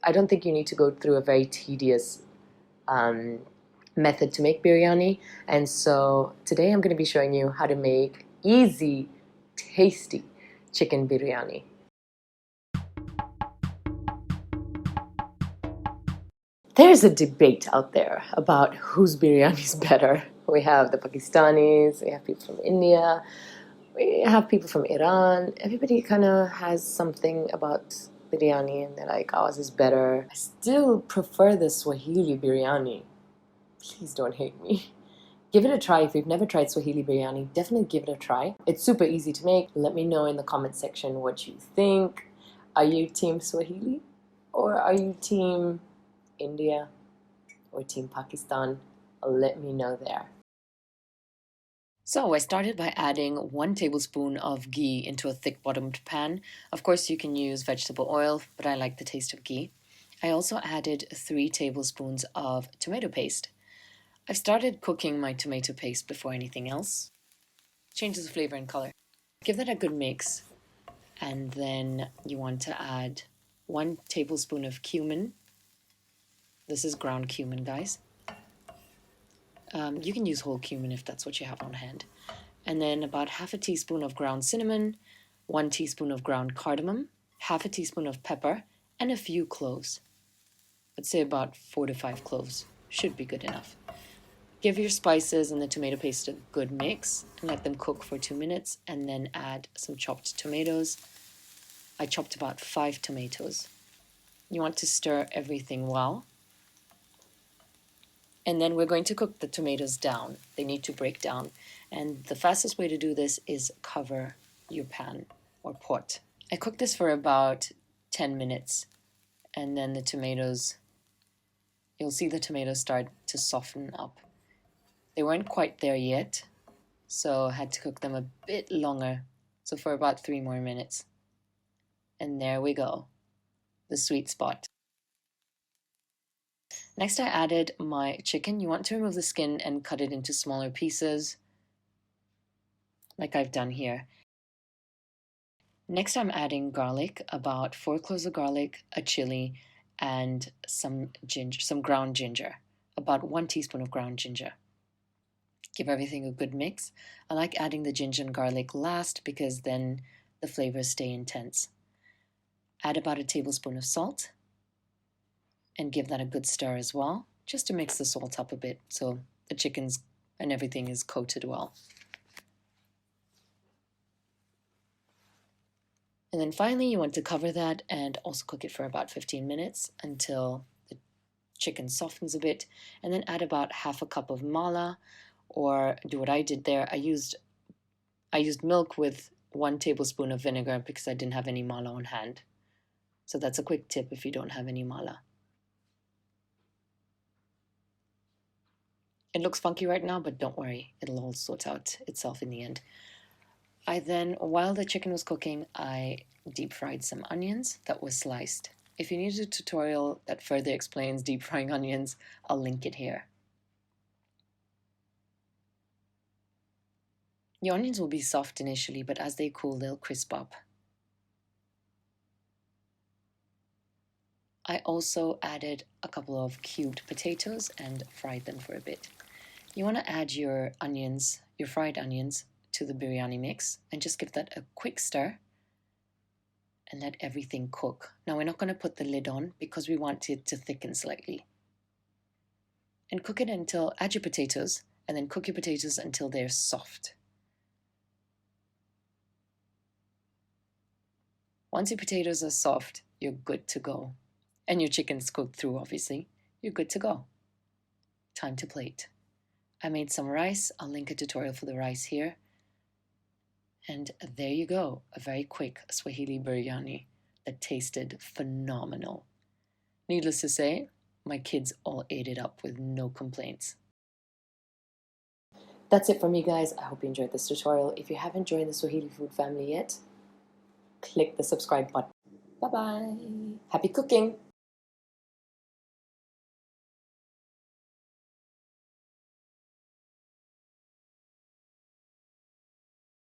I don't think you need to go through a very tedious method to make biryani. And so today I'm going to be showing you how to make easy, tasty chicken biryani. There's a debate out there about whose biryani is better. We have the Pakistanis, we have people from India, we have people from Iran. Everybody kind of has something about biryani and they're like, ours is better. I still prefer the Swahili biryani. Please don't hate me. Give it a try. If you've never tried Swahili biryani, definitely give it a try. It's super easy to make. Let me know in the comment section what you think. Are you team Swahili? Or are you team India? Or team Pakistan? Let me know there. So I started by adding 1 tablespoon of ghee into a thick-bottomed pan. Of course, you can use vegetable oil, but I like the taste of ghee. I also added 3 tablespoons of tomato paste. I've started cooking my tomato paste before anything else. Changes the flavor and color. Give that a good mix, and then you want to add 1 tablespoon of cumin. This is ground cumin, guys. You can use whole cumin if that's what you have on hand. And then about half a teaspoon of ground cinnamon, 1 teaspoon of ground cardamom, half a teaspoon of pepper, and a few cloves. I'd say about 4 to 5 cloves should be good enough. Give your spices and the tomato paste a good mix and let them cook for 2 minutes, and then add some chopped tomatoes. I chopped about 5 tomatoes. You want to stir everything well. And then we're going to cook the tomatoes down. They need to break down. And the fastest way to do this is cover your pan or pot. I cooked this for about 10 minutes. And then the tomatoes, you'll see the tomatoes start to soften up. They weren't quite there yet, so I had to cook them a bit longer. So for about 3 more minutes. And there we go, the sweet spot. Next, I added my chicken. You want to remove the skin and cut it into smaller pieces, like I've done here. Next, I'm adding garlic, about 4 cloves of garlic, a chili, and some ginger, some ground ginger, about 1 teaspoon of ground ginger. Give everything a good mix. I like adding the ginger and garlic last because then the flavors stay intense. Add about a tablespoon of salt and give that a good stir as well, just to mix the salt up a bit so the chickens and everything is coated well. And then finally you want to cover that and also cook it for about 15 minutes until the chicken softens a bit, and then add about half a cup of mala, or do what I did there. I used milk with 1 tablespoon of vinegar because I didn't have any mala on hand. So that's a quick tip if you don't have any mala. It looks funky right now, but don't worry, it'll all sort out itself in the end. I then, while the chicken was cooking, I deep fried some onions that were sliced. If you need a tutorial that further explains deep frying onions, I'll link it here. The onions will be soft initially, but as they cool, they'll crisp up. I also added a couple of cubed potatoes and fried them for a bit. You want to add your onions, your fried onions, to the biryani mix and just give that a quick stir and let everything cook. Now we're not going to put the lid on because we want it to thicken slightly. And cook it until, add your potatoes, and then cook your potatoes until they're soft. Once your potatoes are soft, you're good to go. And your chicken's cooked through, obviously. You're good to go. Time to plate. I made some rice. I'll link a tutorial for the rice here. And there you go, a very quick Swahili biryani that tasted phenomenal. Needless to say, my kids all ate it up with no complaints. That's it from me, guys. I hope you enjoyed this tutorial. If you haven't joined the Swahili food family yet, click the subscribe button. Bye-bye. Happy cooking!